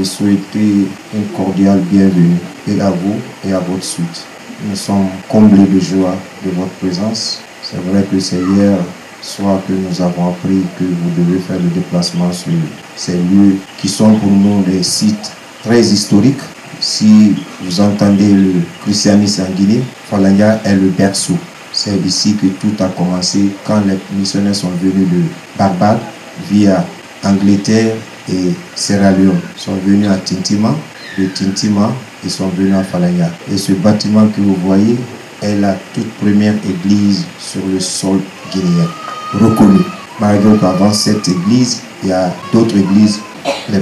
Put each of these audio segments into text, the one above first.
Souhaiter une cordiale bienvenue et à vous et à votre suite. Nous sommes comblés de joie de votre présence. C'est vrai que c'est hier soir que nous avons appris que vous devez faire le déplacement sur ces lieux qui sont pour nous des sites très historiques. Si vous entendez le christianisme en Guinée, Falanya est le berceau. C'est ici que tout a commencé quand les missionnaires sont venus de Barbade via Angleterre et Sierra Leone, sont venus à Tintima. De Tintima, ils sont venus à Falanya. Et ce bâtiment que vous voyez est la toute première église sur le sol guinéen, reconnue. Malgré qu'avant cette église, il y a d'autres églises. Les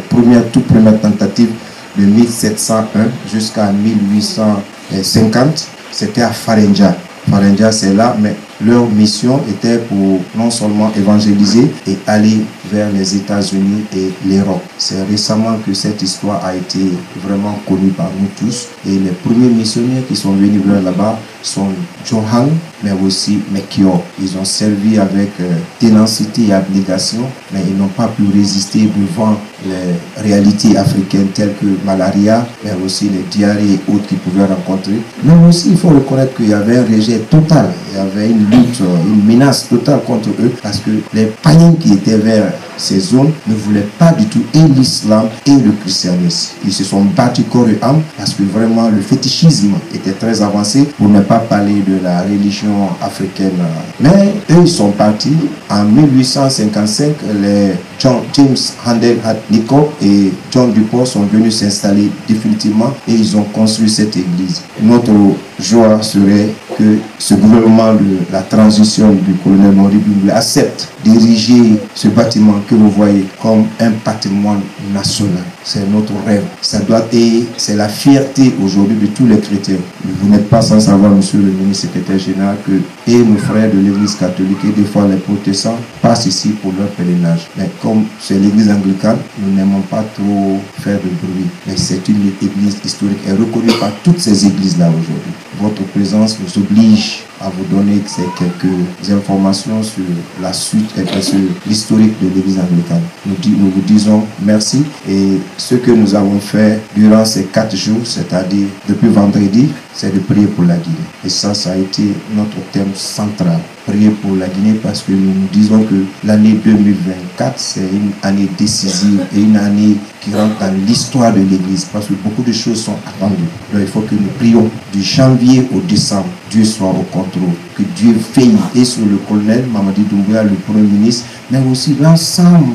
toutes premières tentatives de 1701 jusqu'à 1850, c'était à Farenja. Farenja, c'est là, mais leur mission était pour non seulement évangéliser et aller vers les États-Unis et l'Europe. C'est récemment que cette histoire a été vraiment connue par nous tous. Et les premiers missionnaires qui sont venus vers là-bas sont Johan, mais aussi Mekior. Ils ont servi avec ténacité et abnégation, mais ils n'ont pas pu résister devant les réalités africaines telles que malaria, mais aussi les diarrhées et autres qu'ils pouvaient rencontrer. Mais aussi, il faut reconnaître qu'il y avait un rejet total, il y avait une lutte, une menace totale contre eux, parce que les païens qui étaient vers ces zones ne voulaient pas du tout et l'islam et le christianisme. Ils se sont battus corps et âme parce que vraiment le fétichisme était très avancé, pour ne pas parler de la religion africaine. Mais eux, ils sont partis. En 1855, les James Handel Nico et John Dupont sont venus s'installer définitivement et ils ont construit cette église. Notre joie serait que ce gouvernement de la transition du colonel Moribi accepte d'ériger ce bâtiment que vous voyez comme un patrimoine national. C'est notre rêve. Ça doit être, c'est la fierté aujourd'hui de tous les chrétiens. Vous n'êtes pas sans savoir, monsieur le ministre secrétaire général, que et nos frères de l'église catholique et des fois les protestants passent ici pour leur pèlerinage. Mais comme c'est l'église anglicane, nous n'aimons pas trop faire de bruit. Mais c'est une église historique et reconnue par toutes ces églises-là aujourd'hui. Votre présence nous oblige à vous donner quelques informations sur la suite et sur l'historique de l'église anglicane. Nous vous disons merci, et ce que nous avons fait durant ces 4 jours, c'est-à-dire depuis vendredi, c'est de prier pour la Guinée. Et ça a été notre thème central. Prier pour la Guinée, parce que nous disons que l'année 2024, c'est une année décisive et une année qui rentre dans l'histoire de l'Église, parce que beaucoup de choses sont attendues. Donc il faut que nous prions du janvier au décembre. Dieu soit au contrôle, que Dieu veille et sur le colonel Mamadi Doumbouya, le Premier ministre, mais aussi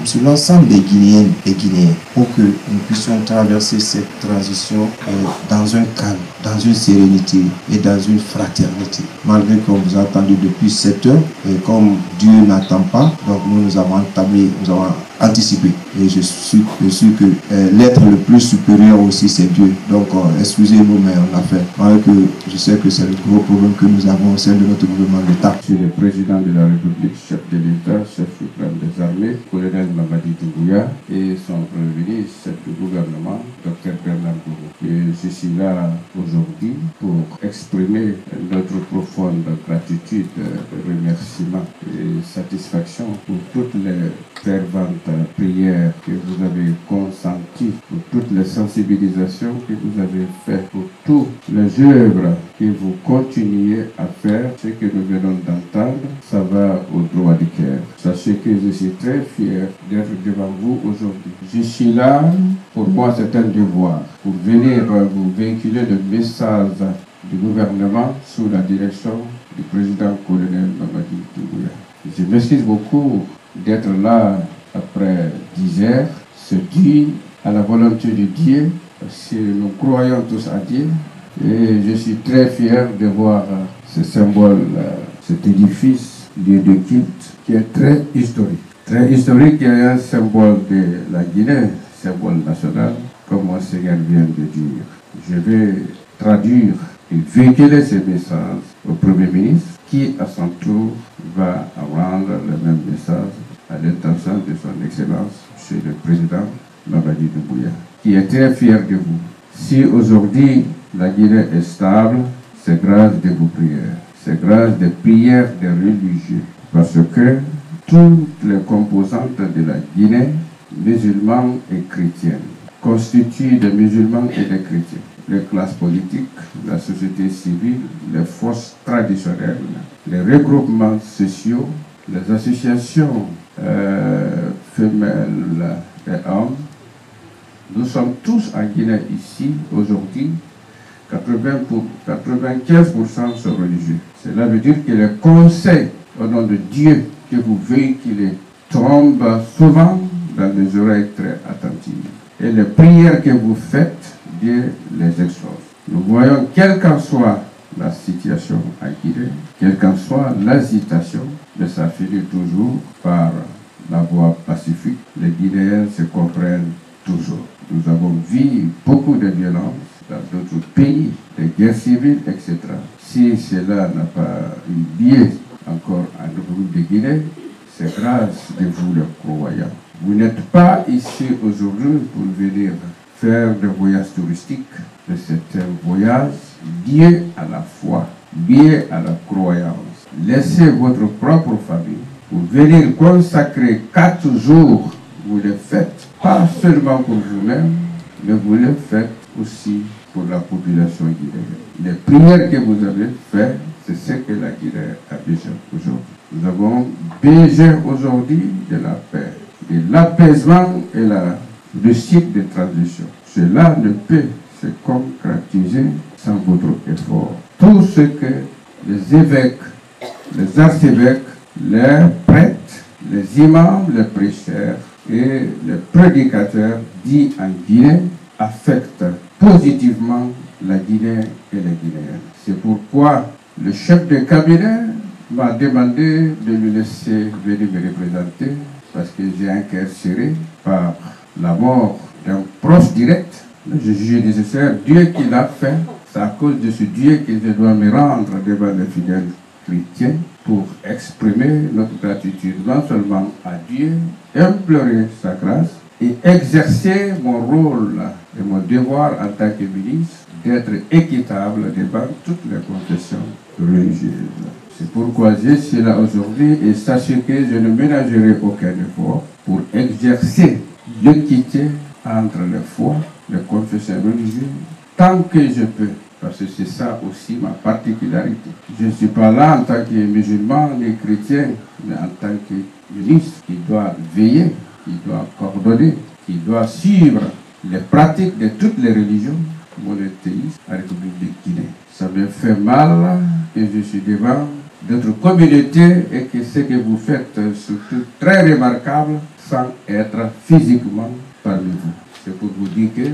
sur l'ensemble des Guinéennes et Guinéens, pour que nous puissions traverser cette transition dans un calme, dans une sérénité et dans une fraternité. Malgré qu'on vous a entendu depuis 7 heures, et comme Dieu n'attend pas, donc nous avons entamé, nous avons anticipé. Et je suis que l'être le plus supérieur aussi, c'est Dieu. Donc excusez-nous, mais on a fait. Malgré que je sais que c'est le gros problème que nous avons au sein de notre gouvernement de l'État. Je suis le président de la République, chef de l'État, chef suprême des armées, colonel Mamadi Doumbouya, et son premier ministre, chef du gouvernement, Dr Bernard Gourou. Et je suis là aujourd'hui pour exprimer notre profonde gratitude, remerciement et satisfaction pour toutes les ferventes prières que vous avez consenties, pour toutes les sensibilisations que vous avez faites, pour toutes les œuvres que vous continuez à faire. Ce que nous venons d'entendre, ça va au droit du cœur. Sachez que je suis très fier d'être devant vous aujourd'hui. Je suis là, pour moi c'est un devoir, pour venir vous véhiculer le message du gouvernement sous la direction du président colonel Mamadi Doumbouya. Je m'excuse beaucoup d'être là après 10 heures. C'est dû à la volonté de Dieu, parce que nous croyons tous à Dieu. Et je suis très fier de voir ce symbole, cet édifice, lieu de culte, qui est très historique. Très historique, qui est un symbole de la Guinée, symbole national, comme Monseigneur vient de dire. Je vais traduire et véhiculer ces messages au Premier ministre, qui à son tour va rendre le même message à l'intention de son Excellence, M. le Président Mamadi Doumbouya, qui est très fier de vous. Si aujourd'hui la Guinée est stable, c'est grâce de vos prières, c'est grâce des prières des religieux, parce que toutes les composantes de la Guinée, musulmans et chrétiennes, constituent des musulmans et des chrétiens. Les classes politiques, la société civile, les forces traditionnelles, les regroupements sociaux, les associations femelles et hommes. Nous sommes tous en Guinée ici, aujourd'hui, 95% sont religieux. Cela veut dire que les conseils au nom de Dieu que vous véhiculez tombent souvent dans les oreilles très attentives. Et les prières que vous faites, Dieu les exauce. Nous voyons, quelle qu'en soit la situation en Guinée, quelle qu'en soit l'agitation, mais ça finit toujours par la voie pacifique. Les Guinéens se comprennent toujours. Nous avons vu beaucoup de violences dans d'autres pays, des guerres civiles, etc. Si cela n'a pas eu lieu encore en République de Guinée, c'est grâce de vous les croyants. Vous n'êtes pas ici aujourd'hui pour venir faire des voyages touristiques, mais c'est un voyage lié à la foi, lié à la croyance. Laissez votre propre famille pour venir consacrer 4 jours. Vous le faites pas seulement pour vous-même, mais vous le faites aussi pour la population guinéenne. Les prières que vous avez faites, c'est ce que la Guinée a besoin aujourd'hui. Nous avons besoin aujourd'hui de la paix, de l'apaisement et la réussite de transition. Cela ne peut se concrétiser sans votre effort. Tout ce que les évêques, les archevêques, les prêtres, les imams, les prêcheurs et les prédicateurs disent en Guinée affectent positivement la Guinée et les Guinéens. C'est pourquoi le chef de cabinet m'a demandé de lui laisser venir me représenter, parce que j'ai un cœur serré par la mort d'un proche direct. Je juge nécessaire, Dieu qui l'a fait, c'est à cause de ce Dieu que je dois me rendre devant les fidèles chrétiens pour exprimer notre gratitude non seulement à Dieu, implorer sa grâce et exercer mon rôle et mon devoir en tant que ministre d'être équitable devant toutes les confessions religieuses. C'est pourquoi je suis là aujourd'hui et sachez que je ne ménagerai aucun effort pour exercer l'équité entre les foi, les confessions religieuses, tant que je peux. Parce que c'est ça aussi ma particularité. Je ne suis pas là en tant que musulman ni chrétien, mais en tant que ministre qui doit veiller, qui doit coordonner, qui doit suivre les pratiques de toutes les religions monothéistes à la République de Guinée. Ça me fait mal que je suis devant d'autres communautés et que ce que vous faites est surtout très remarquable sans être physiquement parmi vous. C'est pour vous dire que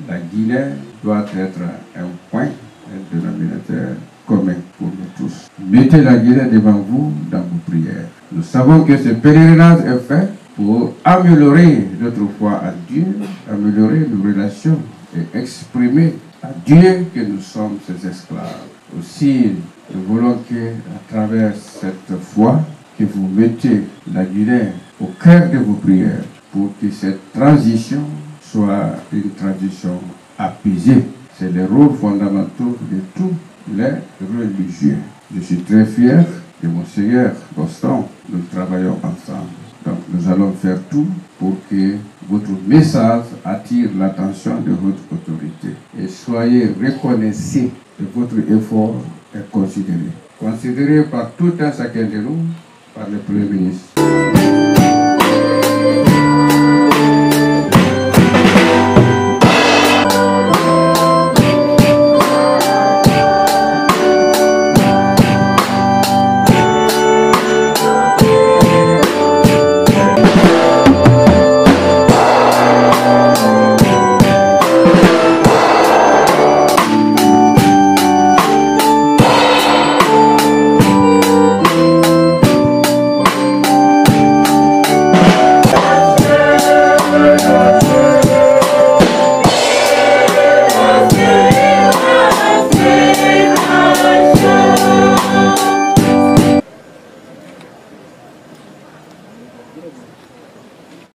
la Guinée doit être un point, un dénominateur commun pour nous tous. Mettez la Guinée devant vous dans vos prières. Nous savons que ce pèlerinage est fait pour améliorer notre foi en Dieu, améliorer nos relations et exprimer à Dieu que nous sommes ses esclaves. Aussi, nous voulons qu'à travers cette foi, que vous mettez la Guinée au cœur de vos prières pour que cette transition soit une transition apaisée. C'est le rôle fondamental de tous les religieux. Je suis très fier de mon Seigneur Boston. Nous travaillons ensemble. Donc nous allons faire tout pour que votre message attire l'attention de votre autorité. Et soyez reconnaissés de votre effort et considérés. Considérés par tout un chacun de nous, par le Premier ministre.